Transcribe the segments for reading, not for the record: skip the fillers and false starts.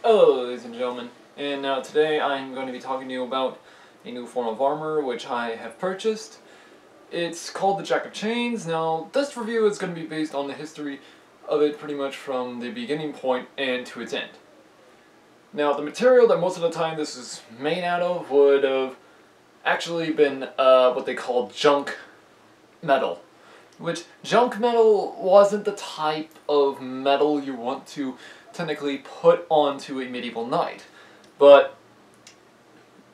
Hello, ladies and gentlemen, and today I'm going to be talking to you about a new form of armor which I have purchased. It's called the Jack of Chains. Now, this review is going to be based on the history of it pretty much from the beginning point and to its end. Now, the material that most of the time this is made out of would have actually been what they call junk metal. Which, junk metal wasn't the type of metal you want to technically put onto a medieval knight. But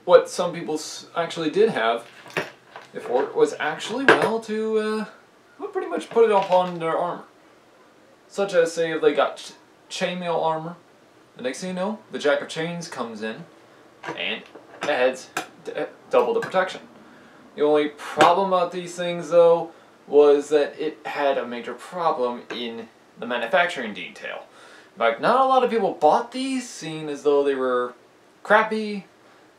what some people actually did have before was actually, well, to pretty much put it upon their armor. Such as, say, if they got chainmail armor, the next thing you know, the Jack of Chains comes in and adds double the protection. The only problem about these things, though, was that it had a major problem in the manufacturing detail. Like, not a lot of people bought these, seeing as though they were crappy,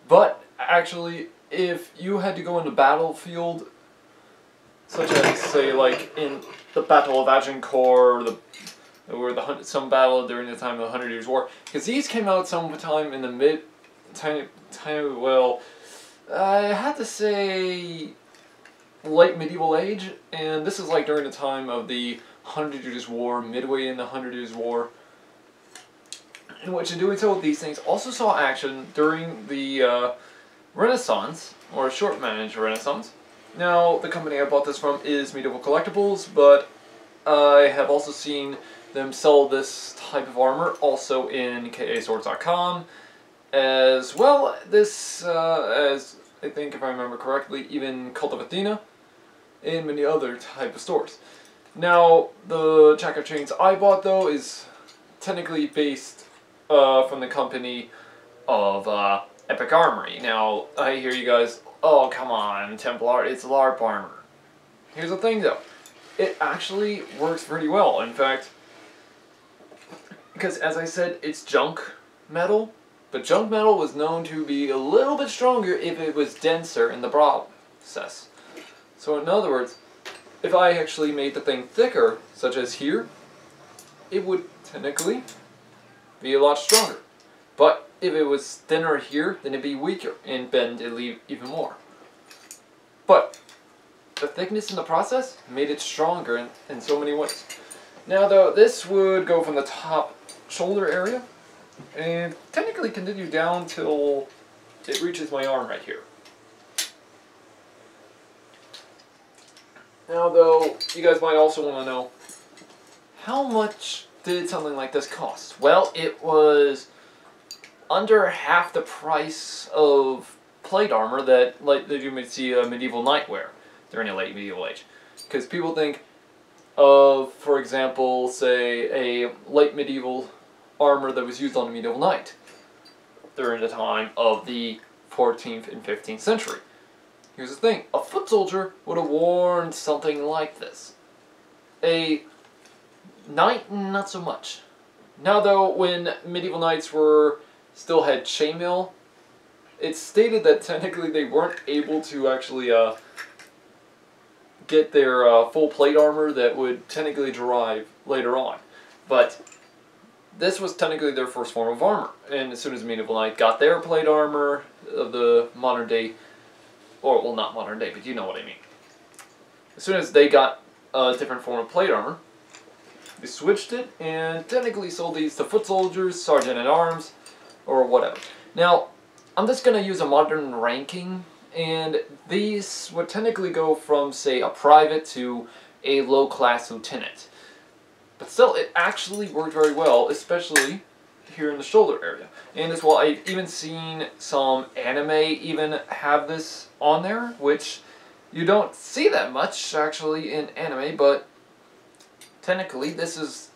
but actually, if you had to go in the battlefield, such as, say, like in the Battle of Agincourt, or some battle during the time of the 100 Years' War, because these came out sometime in the I had to say late medieval age, and this is like during the time of the 100 Years' War, midway in the 100 Years' War, in which, in doing so, these things also saw action during the Renaissance, or short-managed Renaissance. Now, the company I bought this from is Medieval Collectibles, but I have also seen them sell this type of armor also in kaswords.com, as well this, as I think, if I remember correctly, even Cult of Athena, and many other type of stores. Now, the Jack of Chains I bought, though, is technically based from the company of Epic Armory. Now, I hear you guys, oh, come on, Templar, it's LARP armor. Here's the thing, though. It actually works pretty well. In fact, because, as I said, it's junk metal, but junk metal was known to be a little bit stronger if it was denser in the process. So, in other words, if I actually made the thing thicker, such as here, it would technically be a lot stronger. But if it was thinner here, then it'd be weaker and bend even more. But the thickness in the process made it stronger in so many ways. Now, though, this would go from the top shoulder area and technically continue down till it reaches my arm right here. Now, though, you guys might also want to know, how much did something like this cost? Well, it was under half the price of plate armor that you might see a medieval knight wear during the late medieval age. Because people think of, for example, say, a late medieval armor that was used on a medieval knight during the time of the 14th and 15th century. Here's the thing, a foot soldier would have worn something like this. A knight, not so much. Now, though, when medieval knights still had chainmail, it's stated that technically they weren't able to actually get their full plate armor that would technically derive later on. But this was technically their first form of armor. And as soon as a medieval knight got their plate armor of the modern day, or, well, not modern day, but you know what I mean. As soon as they got a different form of plate armor, they switched it and technically sold these to foot soldiers, sergeant-at-arms, or whatever. Now, I'm just going to use a modern ranking, and these would technically go from, say, a private to a low-class lieutenant. But still, it actually worked very well, especially here in the shoulder area. And as well, I've even seen some anime even have this on there, which you don't see that much, actually, in anime, but technically, this is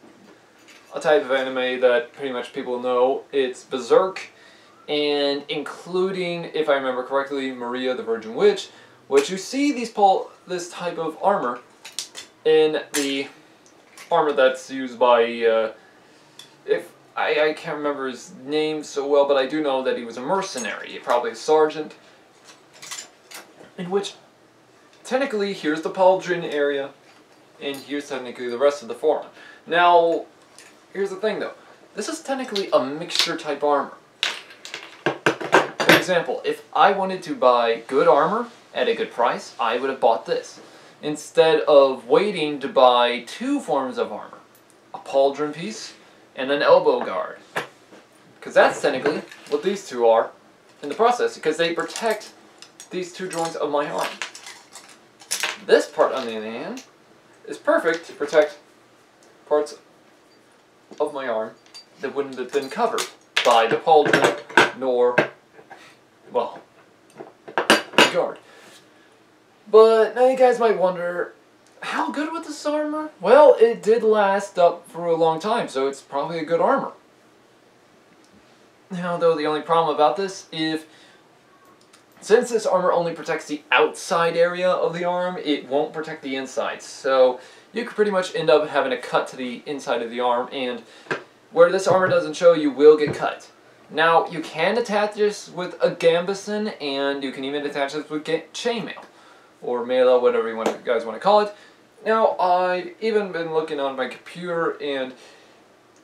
a type of anime that pretty much people know. It's Berserk, and including, if I remember correctly, Maria the Virgin Witch, which you see this type of armor in the armor that's used by, I can't remember his name so well, but I do know that he was a mercenary, probably a sergeant, in which, technically, here's the pauldron area, and here's technically the rest of the forearm. Now, here's the thing, though. this is technically a mixture type armor. For example, if I wanted to buy good armor at a good price, I would have bought this, instead of waiting to buy two forms of armor, a pauldron piece and an elbow guard. Because that's technically what these two are in the process, because they protect these two joints of my arm. This part, on the other hand, is perfect to protect parts of my arm that wouldn't have been covered by the pauldron nor, well, the guard. But now you guys might wonder, how good was this armor? Well, it did last up for a long time, so it's probably a good armor. Now, though, the only problem about this is, since this armor only protects the outside area of the arm, it won't protect the inside. So you could pretty much end up having a cut to the inside of the arm, and where this armor doesn't show, you will get cut. Now, you can attach this with a gambeson, and you can even attach this with chainmail, or mail, whatever you guys want to call it. Now, I've even been looking on my computer and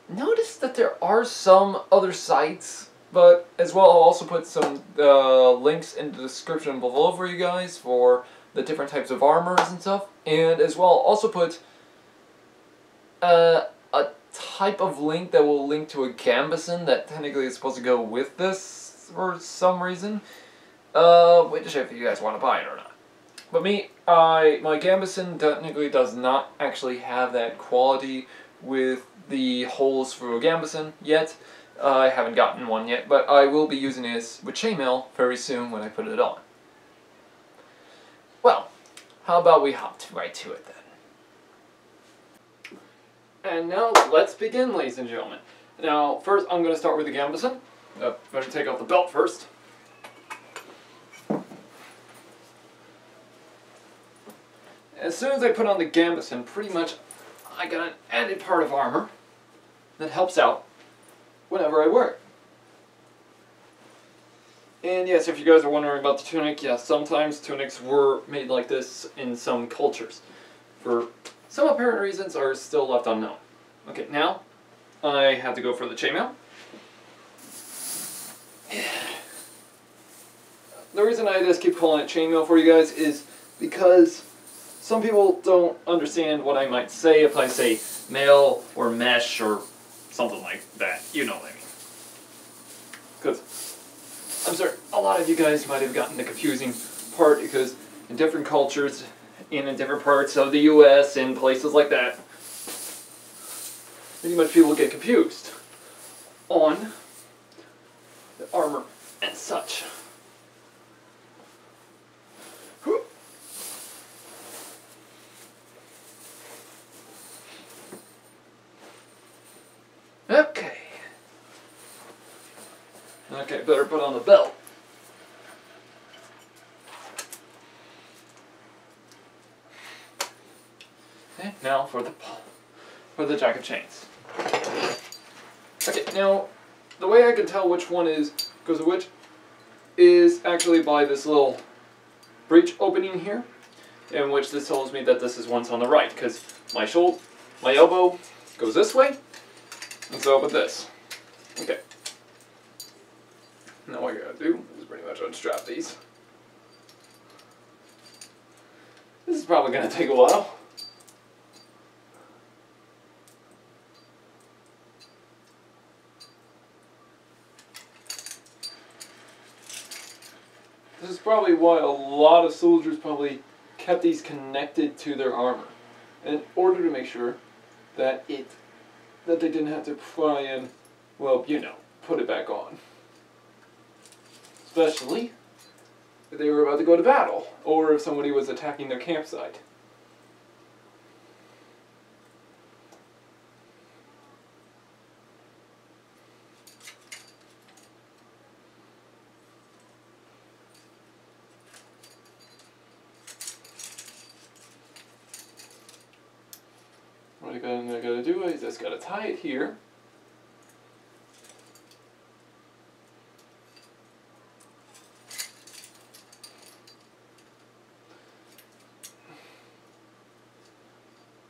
noticed that there are some other sites, but as well I'll also put some links in the description below for you guys for the different types of armors and stuff, and as well I'll also put a type of link that will link to a gambeson that technically is supposed to go with this for some reason. Wait to show if you guys want to buy it or not. But me, my gambeson technically does not actually have that quality with the holes for a gambeson yet. I haven't gotten one yet, but I will be using this with chainmail very soon when I put it on. Well, how about we hop right to it then. And now let's begin, ladies and gentlemen. Now, first I'm going to start with the gambeson. Better take off the belt first. As soon as I put on the gambeson, pretty much I got an added part of armor that helps out whenever I wear it. And yes, if you guys are wondering about the tunic, yes, sometimes tunics were made like this in some cultures. For some apparent reasons are still left unknown. Okay, now I have to go for the chainmail. The reason I just keep calling it chainmail for you guys is because some people don't understand what I might say if I say mail or mesh or something like that. You know what I mean. Because I'm sorry, a lot of you guys might have gotten the confusing part, because in different cultures and in different parts of the US and places like that, pretty much people get confused on the armor and such. Okay. Okay, better put on the belt. Okay, now for the jack of chains. Okay, now the way I can tell which one goes to which is actually by this little breech opening here, in which this tells me that this is one's on the right, because my elbow goes this way. And so with this. Okay. Now what I gotta do is pretty much unstrap these. This is probably gonna take a while. This is probably why a lot of soldiers probably kept these connected to their armor, in order to make sure that they didn't have to try and, well, you know, put it back on. Especially if they were about to go to battle, or if somebody was attacking their campsite. What I gotta do is just gotta tie it here.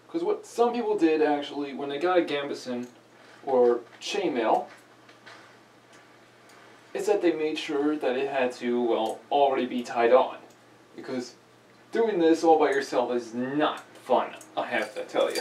Because what some people did actually, when they got a gambeson or chainmail is that they made sure that it had to, well, already be tied on. Because doing this all by yourself is not fun, I have to tell you.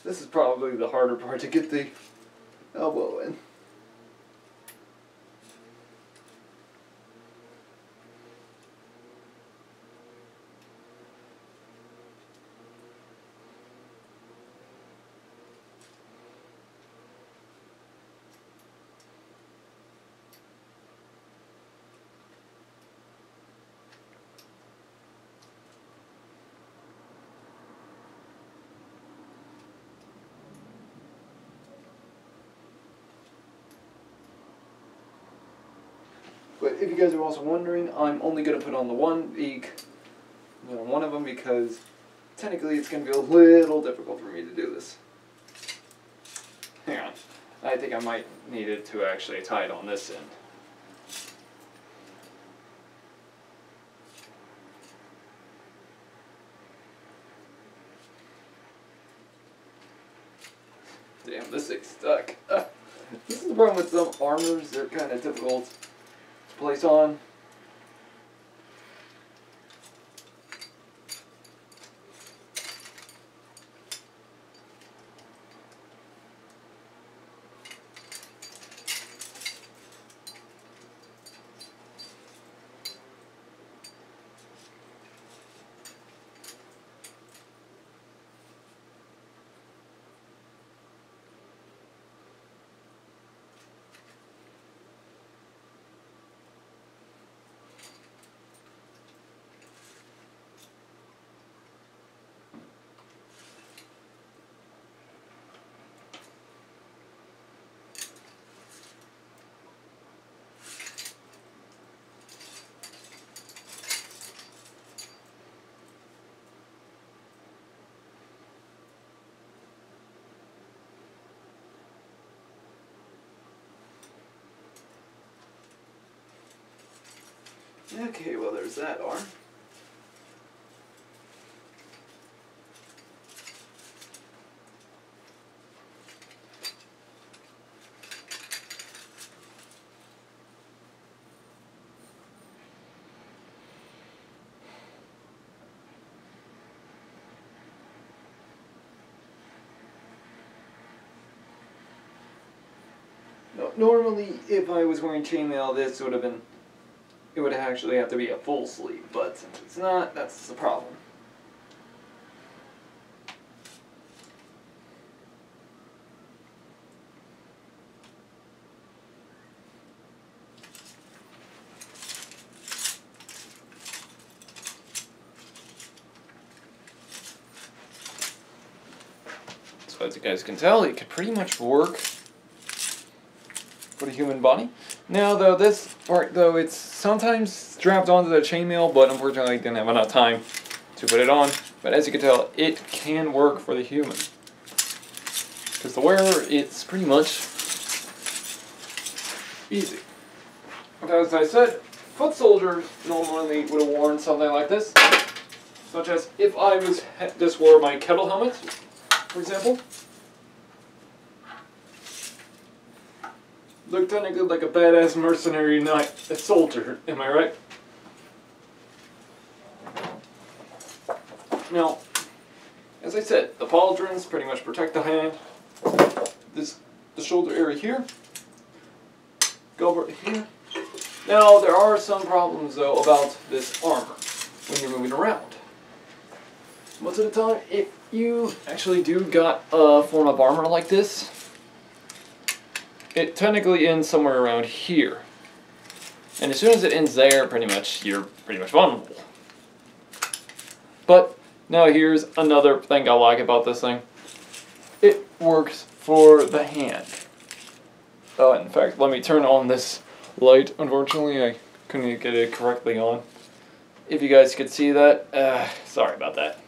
This is probably the harder part, to get the elbow in. But if you guys are also wondering, I'm only going to put on the one of them, because technically it's going to be a little difficult for me to do this. Hang on. I think I might need it to actually tie it on this end. Damn, this thing's stuck. This is the problem with some armors, they're kind of difficult to place on. Okay, well there's that arm. Normally, if I was wearing chainmail, this would have been, it would actually have to be a full sleeve, but since it's not, that's the problem. So as you guys can tell, it could pretty much work for the human body. Now though, this part though, it's sometimes strapped onto the chainmail, but unfortunately I didn't have enough time to put it on. But as you can tell, it can work for the human. Because the wearer, it's pretty much easy. As I said, foot soldiers normally would have worn something like this. Such as if I was just wore my kettle helmet, for example. Look technically like a badass mercenary knight, a soldier, am I right? Now, as I said, the pauldrons pretty much protect the hand. The shoulder area here, go over here. Now, there are some problems though about this armor when you're moving around. Most of the time, if you actually do got a form of armor like this, it technically ends somewhere around here. And as soon as it ends there, you're pretty much vulnerable. But now here's another thing I like about this thing. it works for the hand. In fact, let me turn on this light. Unfortunately, I couldn't get it correctly on. If you guys could see that, sorry about that.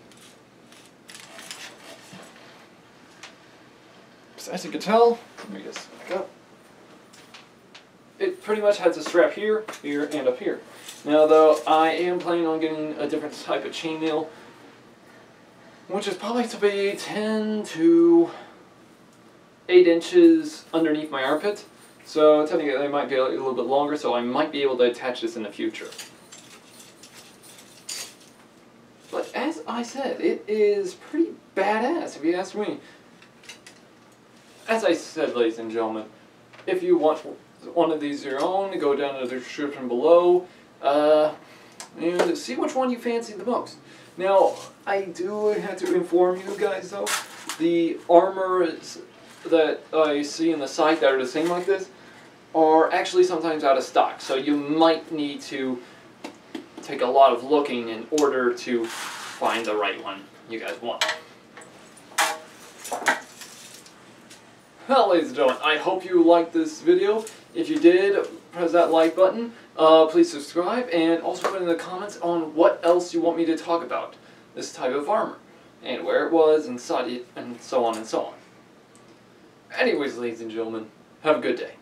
As you can tell, let me just back up. It pretty much has a strap here, here, and up here. Now though, I am planning on getting a different type of chainmail, which is probably to be 10 to 8 inches underneath my armpit. So technically they might be a little bit longer, so I might be able to attach this in the future. But as I said, it is pretty badass if you ask me. As I said, ladies and gentlemen, if you want one of these your own, go down to the description below and see which one you fancy the most. Now, I do have to inform you guys though, the armors that I see in the site that are the same like this are actually sometimes out of stock, so you might need to take a lot of looking in order to find the right one you guys want. Well, ladies and gentlemen, I hope you liked this video. If you did, press that like button. Please subscribe, and also put in the comments on what else you want me to talk about this type of armor, and where it was, and so on and so on. Anyways, ladies and gentlemen, have a good day.